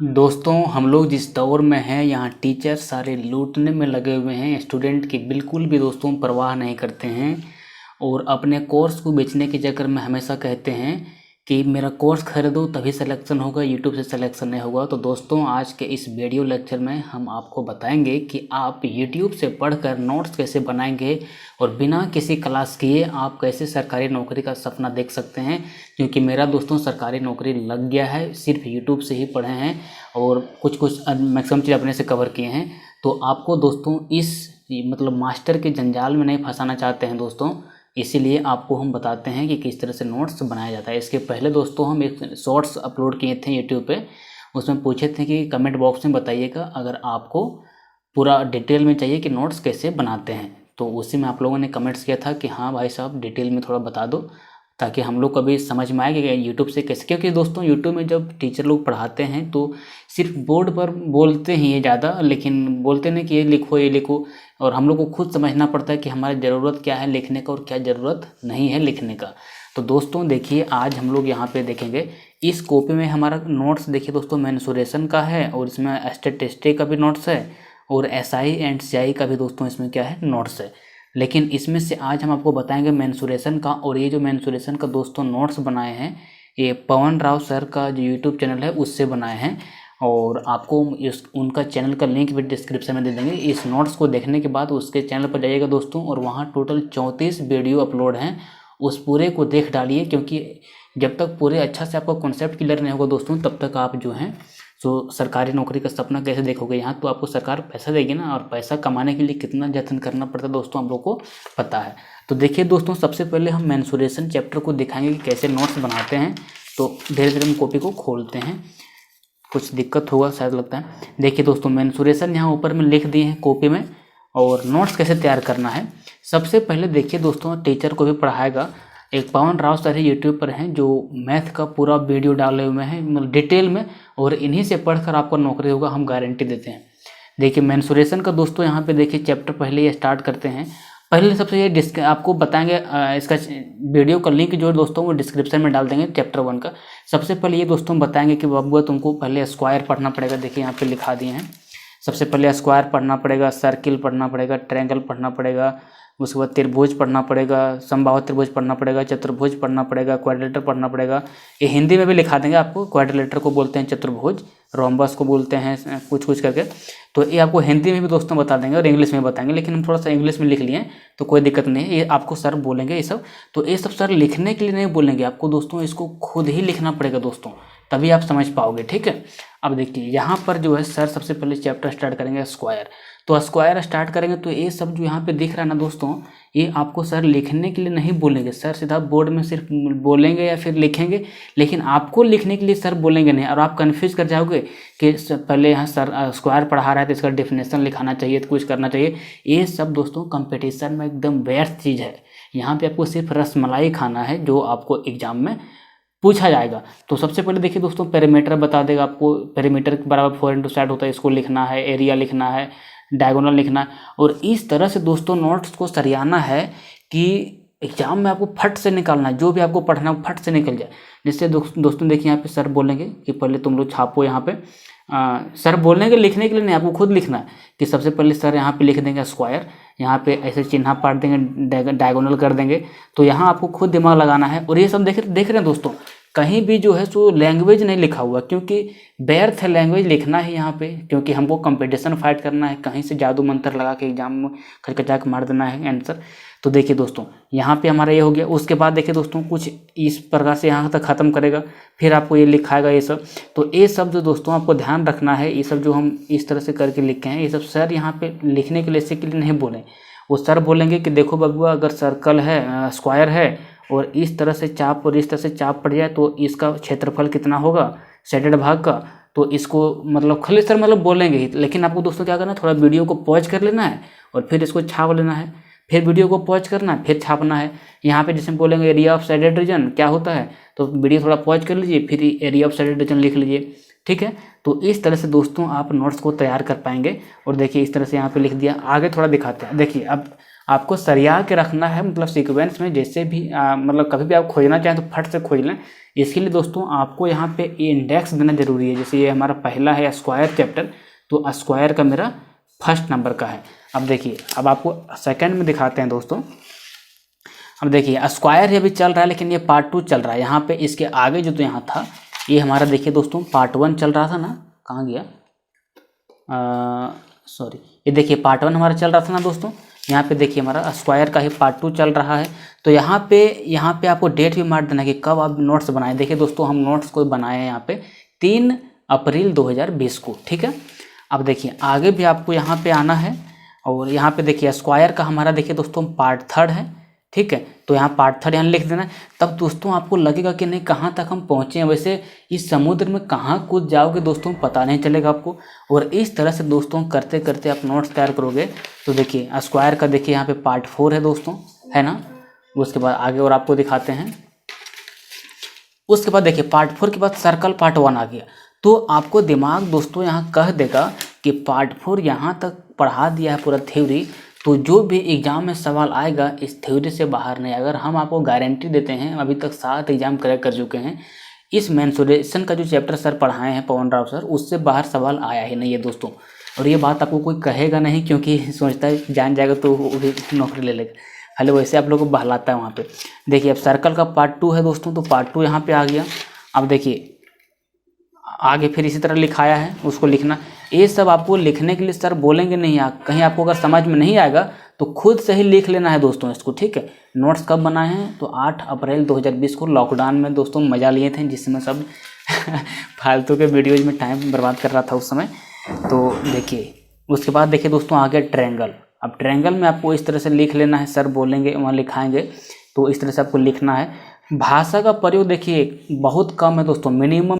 दोस्तों, हम लोग जिस दौर में हैं यहाँ टीचर सारे लूटने में लगे हुए हैं। स्टूडेंट की बिल्कुल भी दोस्तों परवाह नहीं करते हैं और अपने कोर्स को बेचने के चक्कर में हमेशा कहते हैं कि मेरा कोर्स खरीदो तभी सिलेक्शन होगा, यूट्यूब से सिलेक्शन नहीं होगा। तो दोस्तों, आज के इस वीडियो लेक्चर में हम आपको बताएंगे कि आप यूट्यूब से पढ़कर नोट्स कैसे बनाएंगे और बिना किसी क्लास किए आप कैसे सरकारी नौकरी का सपना देख सकते हैं। क्योंकि मेरा दोस्तों सरकारी नौकरी लग गया है, सिर्फ यूट्यूब से ही पढ़े हैं और कुछ मैक्सिमम चीज़ अपने से कवर किए हैं। तो आपको दोस्तों इस मास्टर के जंजाल में नहीं फंसाना चाहते हैं दोस्तों, इसीलिए आपको हम बताते हैं कि किस तरह से नोट्स बनाया जाता है। इसके पहले दोस्तों हम एक शॉर्ट्स अपलोड किए थे यूट्यूब पे, उसमें पूछे थे कि कमेंट बॉक्स में बताइएगा अगर आपको पूरा डिटेल में चाहिए कि नोट्स कैसे बनाते हैं। तो उसी में आप लोगों ने कमेंट्स किया था कि हाँ भाई साहब डिटेल में थोड़ा बता दो, ताकि हम लोग को भी समझ में आए कि यूट्यूब से कैसे। क्योंकि दोस्तों यूट्यूब में जब टीचर लोग पढ़ाते हैं तो सिर्फ बोर्ड पर बोलते ही है ज़्यादा, लेकिन बोलते नहीं कि ये लिखो ये लिखो, और हम लोग को खुद समझना पड़ता है कि हमारी ज़रूरत क्या है लिखने का और क्या ज़रूरत नहीं है लिखने का। तो दोस्तों देखिए, आज हम लोग यहाँ पे देखेंगे इस कॉपी में हमारा नोट्स। देखिए दोस्तों, मेंसुरेशन का है और इसमें स्टैटिस्टिक्स का भी नोट्स है और एसआई एंड सीआई का भी दोस्तों इसमें क्या है नोट्स है। लेकिन इसमें से आज हम आपको बताएंगे मेंसुरेशन का। और ये जो मेंसुरेशन का दोस्तों नोट्स बनाए हैं, ये पवन राव सर का जो यूट्यूब चैनल है उससे बनाए हैं, और आपको उनका चैनल का लिंक भी डिस्क्रिप्शन में दे देंगे। इस नोट्स को देखने के बाद उसके चैनल पर जाइएगा दोस्तों, और वहाँ टोटल 34 वीडियो अपलोड हैं, उस पूरे को देख डालिए। क्योंकि जब तक पूरे अच्छा से आपका कॉन्सेप्ट क्लियर नहीं होगा दोस्तों, तब तक आप जो हैं सो सरकारी नौकरी का सपना कैसे देखोगे। यहाँ तो आपको सरकार पैसा देगी ना, और पैसा कमाने के लिए कितना जतन करना पड़ता है दोस्तों आप लोग को पता है। तो देखिए दोस्तों, सबसे पहले हम मेंसुरेशन चैप्टर को दिखाएंगे कि कैसे नोट्स बनाते हैं। तो धीरे धीरे हम कॉपी को खोलते हैं, कुछ दिक्कत होगा शायद लगता है। देखिए दोस्तों, मेंसुरेशन यहाँ ऊपर में लिख दिए हैं कॉपी में, और नोट्स कैसे तैयार करना है। सबसे पहले देखिए दोस्तों, टीचर को भी पढ़ाएगा एक पवन राव सर ही यूट्यूब पर हैं, जो मैथ का पूरा वीडियो डाले हुए हैं डिटेल में, और इन्हीं से पढ़कर आपको नौकरी होगा, हम गारंटी देते हैं। देखिए मेंसुरेशन का दोस्तों यहाँ पे देखिए चैप्टर पहले ये स्टार्ट करते हैं। पहले सबसे ये आपको बताएंगे, इसका वीडियो का लिंक जो दोस्तों वो डिस्क्रिप्शन में डाल देंगे चैप्टर 1 का। सबसे पहले ये दोस्तों बताएंगे कि बाबू तुमको पहले स्क्वायर पढ़ना पड़ेगा। देखिए यहाँ पे लिखा दिए हैं, सबसे पहले स्क्वायर पढ़ना पड़ेगा, सर्किल पढ़ना पड़ेगा, ट्रायंगल पढ़ना पड़ेगा, उसके बाद त्रिभुज पढ़ना पड़ेगा, समबाहु त्रिभुज पढ़ना पड़ेगा, चतुर्भुज पढ़ना पड़ेगा, क्वाड्रिलेटर पढ़ना पड़ेगा। ये हिंदी में भी लिखा देंगे आपको, क्वाड्रिलेटर को बोलते हैं चतुर्भुज, रोम्बस को बोलते हैं कुछ करके। तो ये आपको हिंदी में भी दोस्तों बता देंगे और इंग्लिश में बताएंगे, लेकिन हम थोड़ा सा इंग्लिश में लिख लिए तो कोई दिक्कत नहीं है। ये आपको सर बोलेंगे ये सब, तो ये सब सर लिखने के लिए नहीं बोलेंगे आपको दोस्तों, इसको खुद ही लिखना पड़ेगा दोस्तों, तभी आप समझ पाओगे, ठीक है। अब देखिए यहाँ पर जो है सर सबसे पहले चैप्टर स्टार्ट करेंगे स्क्वायर। तो स्क्वायर स्टार्ट करेंगे तो ये सब जो यहाँ पे दिख रहा है ना दोस्तों, ये आपको सर लिखने के लिए नहीं बोलेंगे। सर सीधा बोर्ड में सिर्फ बोलेंगे या फिर लिखेंगे, लेकिन आपको लिखने के लिए सर बोलेंगे नहीं, और आप कन्फ्यूज कर जाओगे कि पहले यहाँ सर स्क्वायर पढ़ा रहा है तो इसका डेफिनेशन लिखाना चाहिए, तो कुछ करना चाहिए। ये सब दोस्तों कंपटीशन में एकदम व्यर्थ चीज़ है। यहाँ पे आपको सिर्फ रसमलाई खाना है जो आपको एग्जाम में पूछा जाएगा। तो सबसे पहले देखिए दोस्तों, पेरीमीटर बता देगा आपको, पेरीमीटर के बराबर 4 × 7 होता है, इसको लिखना है, एरिया लिखना है, डायगोनल लिखना है। और इस तरह से दोस्तों नोट्स को सरियाना है कि एग्जाम में आपको फट से निकालना है, जो भी आपको पढ़ना है फट से निकल जाए। जिससे दोस्तों देखिए यहाँ पे सर बोलेंगे कि पहले तुम लोग छापो। यहाँ पे सर बोलेंगे लिखने के लिए नहीं, आपको खुद लिखना है कि सबसे पहले सर यहाँ पे लिख देंगे स्क्वायर, यहाँ पे ऐसे चिन्ह पाट देंगे, डायगोनल कर देंगे। तो यहाँ आपको खुद दिमाग लगाना है। और ये सब देख रहे हैं दोस्तों, कहीं भी जो है सो लैंग्वेज नहीं लिखा हुआ, क्योंकि व्यर्थ है लैंग्वेज लिखना है यहाँ पे, क्योंकि हमको कंपटीशन फाइट करना है, कहीं से जादू मंत्र लगा के एग्जाम में खचखचा के मार देना है आंसर। तो देखिए दोस्तों, यहाँ पे हमारा ये हो गया। उसके बाद देखिए दोस्तों, कुछ इस प्रकार से यहाँ तक ख़त्म करेगा, फिर आपको ये लिखाएगा ये सब। तो ये सब जो दोस्तों आपको ध्यान रखना है, ये सब जो हम इस तरह से करके लिखे हैं, ये सब सर यहाँ पे लिखने के लिए इसके लिए नहीं बोले। वो सर बोलेंगे कि देखो बबुआ, अगर सर्कल है, स्क्वायर है और इस तरह से चाप और इस तरह से चाप पड़ जाए तो इसका क्षेत्रफल कितना होगा सेडेड भाग का। तो इसको खाली सर बोलेंगे ही, लेकिन आपको दोस्तों क्या करना है, थोड़ा वीडियो को पॉज कर लेना है और फिर इसको छाप लेना है, फिर वीडियो को पॉज करना है, फिर छापना है। यहाँ पे जैसे बोलेंगे एरिया ऑफ साइडेड रीजन क्या होता है, तो वीडियो थोड़ा पॉज कर लीजिए, फिर एरिया ऑफ साइडेड रीजन लिख लीजिए, ठीक है। तो इस तरह से दोस्तों आप नोट्स को तैयार कर पाएंगे। और देखिए इस तरह से यहाँ पे लिख दिया। आगे थोड़ा दिखाते हैं, देखिए अब आपको सरिया के रखना है, मतलब सीक्वेंस में, जैसे भी मतलब कभी भी आप खोजना चाहें तो फट से खोज लें। इसके लिए दोस्तों आपको यहाँ पे इंडेक्स देना जरूरी है। जैसे ये हमारा पहला है स्क्वायर चैप्टर, तो स्क्वायर का मेरा फर्स्ट नंबर का है। अब देखिए, अब आपको सेकंड में दिखाते हैं दोस्तों। अब देखिए स्क्वायर ये भी चल रहा है, लेकिन ये पार्ट 2 चल रहा है। यहाँ पे इसके आगे जो तो यहाँ था, ये हमारा देखिए दोस्तों पार्ट 1 चल रहा था ना, कहाँ गया, सॉरी, ये देखिए पार्ट 1 हमारा चल रहा था ना दोस्तों। यहाँ पे देखिए हमारा स्क्वायर का ही पार्ट 2 चल रहा है। तो यहाँ पे आपको डेट भी मार देना कि कब आप नोट्स बनाए। देखिए दोस्तों हम नोट्स को बनाए हैं यहाँ पे 3 अप्रैल 2020 को, ठीक है। अब देखिए आगे भी आपको यहाँ पे आना है, और यहाँ पे देखिए स्क्वायर का हमारा देखिए दोस्तों पार्ट 3 है, ठीक है। तो यहाँ पार्ट 3 यहाँ लिख देना है। तब दोस्तों आपको लगेगा कि नहीं कहाँ तक हम पहुँचे हैं। वैसे इस समुद्र में कहाँ कूद जाओगे दोस्तों पता नहीं चलेगा आपको। और इस तरह से दोस्तों करते करते आप नोट्स तैयार करोगे। तो देखिए स्क्वायर का देखिए यहाँ पे पार्ट 4 है दोस्तों, है ना। उसके बाद आगे और आपको दिखाते हैं। उसके बाद देखिए पार्ट 4 के बाद सर्कल पार्ट 1 आ गया। तो आपको दिमाग दोस्तों यहाँ कह देगा कि पार्ट 4 यहाँ तक पढ़ा दिया है पूरा थ्योरी, तो जो भी एग्जाम में सवाल आएगा इस थ्योरी से बाहर नहीं। अगर हम आपको गारंटी देते हैं, अभी तक 7 एग्जाम क्रैक कर चुके हैं, इस मेंसुरेशन का जो चैप्टर सर पढ़ाए हैं पवन राव सर, उससे बाहर सवाल आया ही नहीं है दोस्तों। और ये बात आपको कोई कहेगा नहीं, क्योंकि सोचता है जान जाएगा तो वो भी नौकरी ले लेगा। हालांकि वैसे आप लोगों को बहलाता है वहाँ पे। देखिए अब सर्कल का पार्ट 2 है दोस्तों, तो पार्ट 2 यहाँ पे आ गया। अब देखिए आगे फिर इसी तरह लिखाया है, उसको लिखना। ये सब आपको लिखने के लिए सर बोलेंगे नहीं, कहीं आपको अगर समझ में नहीं आएगा तो खुद से ही लिख लेना है दोस्तों इसको, ठीक है। नोट्स कब बनाए हैं, तो 8 अप्रैल 2020 को लॉकडाउन में दोस्तों मज़ा लिए थे, जिसमें सब फालतू के वीडियोज में टाइम बर्बाद कर रहा था उस समय। तो देखिए उसके बाद देखिए दोस्तों आ गया ट्रायंगल। अब ट्रायंगल में आपको इस तरह से लिख लेना है, सर बोलेंगे वहाँ लिखाएंगे, तो इस तरह से आपको लिखना है। भाषा का प्रयोग देखिए बहुत कम है दोस्तों, मिनिमम